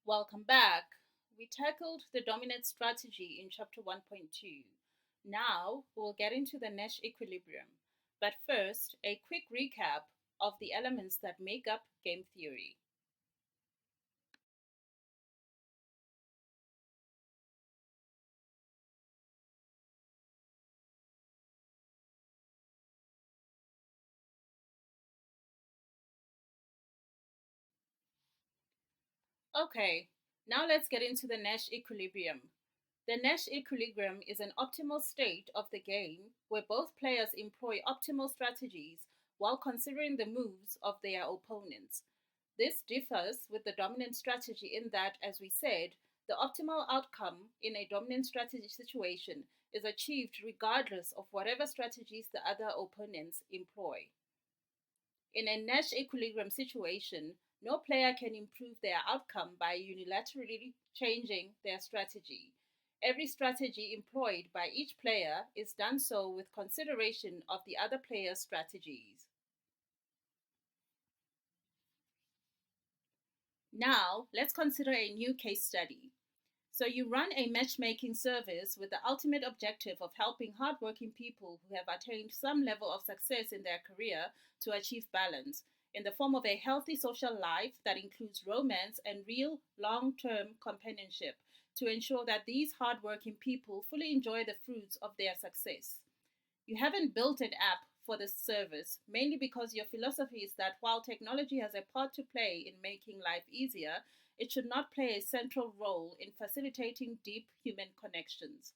Welcome back. We tackled the dominant strategy in chapter 1.2. Now we'll get into the Nash equilibrium. But first, a quick recap of the elements that make up game theory. Okay, now let's get into the Nash equilibrium. The Nash equilibrium is an optimal state of the game where both players employ optimal strategies while considering the moves of their opponents. This differs with the dominant strategy in that, as we said, the optimal outcome in a dominant strategy situation is achieved regardless of whatever strategies the other opponents employ. In a Nash equilibrium situation, no player can improve their outcome by unilaterally changing their strategy. Every strategy employed by each player is done so with consideration of the other player's strategies. Now, let's consider a new case study. So, you run a matchmaking service with the ultimate objective of helping hardworking people who have attained some level of success in their career to achieve balance in the form of a healthy social life that includes romance and real long term companionship to ensure that these hardworking people fully enjoy the fruits of their success. You haven't built an app for this service, mainly because your philosophy is that while technology has a part to play in making life easier, it should not play a central role in facilitating deep human connections.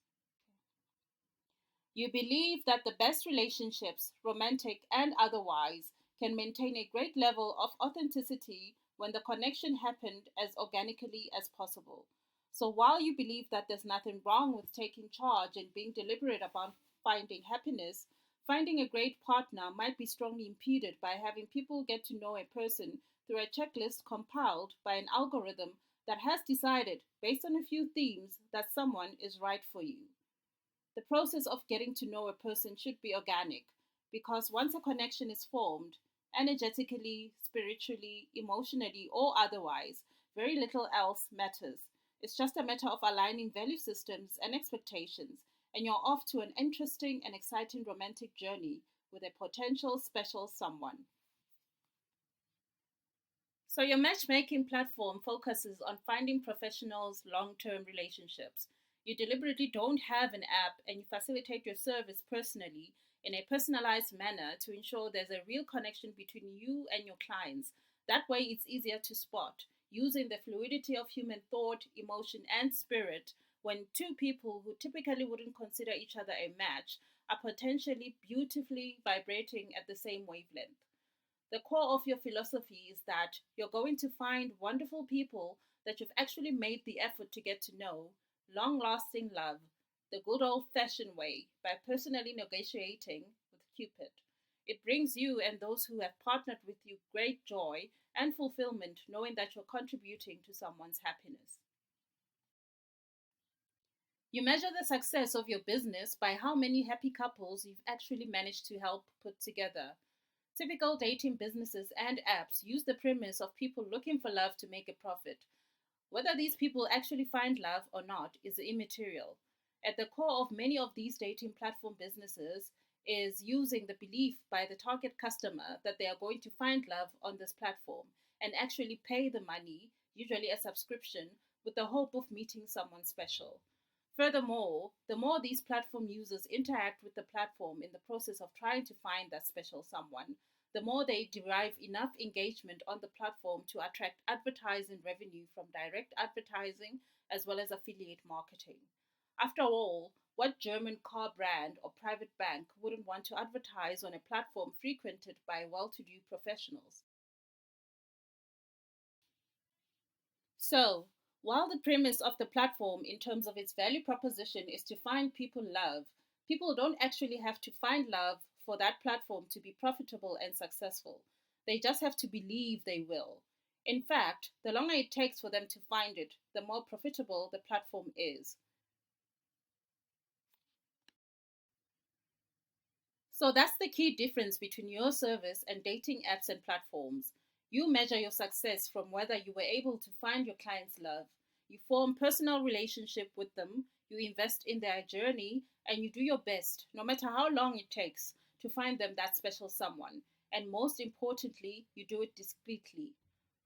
You believe that the best relationships, romantic and otherwise, can maintain a great level of authenticity when the connection happened as organically as possible. So while you believe that there's nothing wrong with taking charge and being deliberate about finding happiness, finding a great partner might be strongly impeded by having people get to know a person through a checklist compiled by an algorithm that has decided, based on a few themes, that someone is right for you. The process of getting to know a person should be organic because once a connection is formed, energetically, spiritually, emotionally, or otherwise, very little else matters. It's just a matter of aligning value systems and expectations, and you're off to an interesting and exciting romantic journey with a potential special someone. So, your matchmaking platform focuses on finding professionals' long term relationships. You deliberately don't have an app and you facilitate your service personally in a personalized manner to ensure there's a real connection between you and your clients. That way, it's easier to spot using the fluidity of human thought, emotion, and spirit when two people who typically wouldn't consider each other a match are potentially beautifully vibrating at the same wavelength. The core of your philosophy is that you're going to find wonderful people that you've actually made the effort to get to know, long lasting love, the good old fashioned way, by personally negotiating with Cupid. It brings you and those who have partnered with you great joy and fulfillment knowing that you're contributing to someone's happiness. You measure the success of your business by how many happy couples you've actually managed to help put together. Typical dating businesses and apps use the premise of people looking for love to make a profit. Whether these people actually find love or not is immaterial. At the core of many of these dating platform businesses is using the belief by the target customer that they are going to find love on this platform and actually pay the money, usually a subscription, with the hope of meeting someone special. Furthermore, the more these platform users interact with the platform in the process of trying to find that special someone, the more they derive enough engagement on the platform to attract advertising revenue from direct advertising as well as affiliate marketing. After all, what German car brand or private bank wouldn't want to advertise on a platform frequented by well to do professionals? So, while the premise of the platform in terms of its value proposition is to find people love, people don't actually have to find love for that platform to be profitable and successful. They just have to believe they will. In fact, the longer it takes for them to find it, the more profitable the platform is. So that's the key difference between your service and dating apps and platforms. You measure your success from whether you were able to find your clients' love. You form personal relationship with them, you invest in their journey, and you do your best, no matter how long it takes, to find them that special someone. And most importantly, you do it discreetly.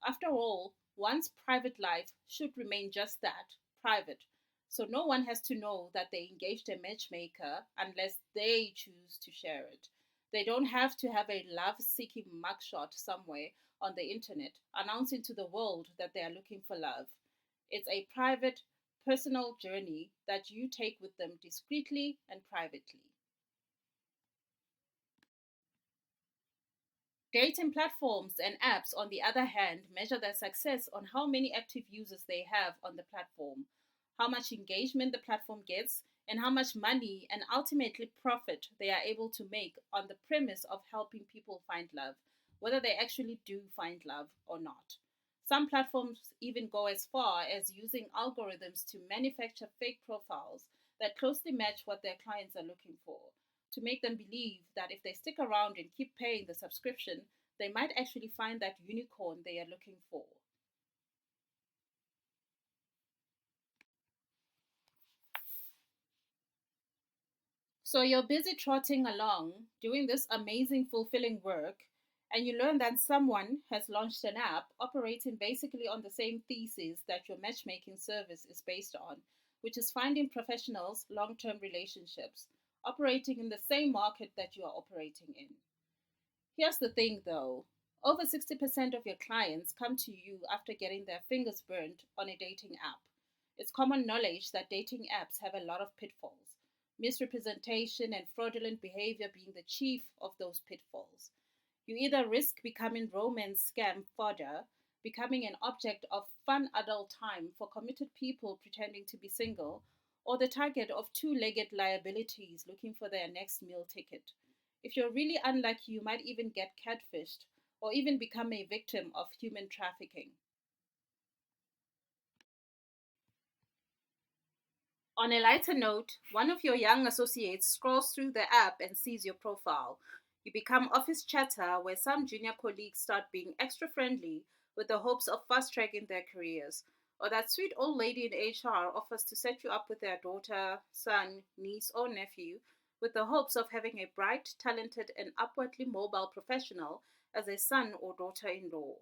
After all, one's private life should remain just that, private. So no one has to know that they engaged a matchmaker unless they choose to share it. They don't have to have a love seeking mugshot somewhere on the internet announcing to the world that they are looking for love. It's a private, personal journey that you take with them discreetly and privately. Dating platforms and apps, on the other hand, measure their success on how many active users they have on the platform, how much engagement the platform gets, and how much money and ultimately profit they are able to make on the premise of helping people find love, whether they actually do find love or not. Some platforms even go as far as using algorithms to manufacture fake profiles that closely match what their clients are looking for, to make them believe that if they stick around and keep paying the subscription, they might actually find that unicorn they are looking for. So you're busy trotting along, doing this amazing, fulfilling work, and you learn that someone has launched an app operating basically on the same thesis that your matchmaking service is based on, which is finding professionals long term relationships, operating in the same market that you are operating in. Here's the thing though, over 60% of your clients come to you after getting their fingers burnt on a dating app. It's common knowledge that dating apps have a lot of pitfalls, misrepresentation and fraudulent behavior being the chief of those pitfalls. You either risk becoming romance scam fodder, becoming an object of fun adult time for committed people pretending to be single, or the target of two legged liabilities looking for their next meal ticket. If you're really unlucky, you might even get catfished or even become a victim of human trafficking. On a lighter note, one of your young associates scrolls through the app and sees your profile. You become office chatter where some junior colleagues start being extra friendly with the hopes of fast tracking their careers. Or that sweet old lady in HR offers to set you up with their daughter, son, niece, or nephew with the hopes of having a bright, talented, and upwardly mobile professional as a son or daughter in law.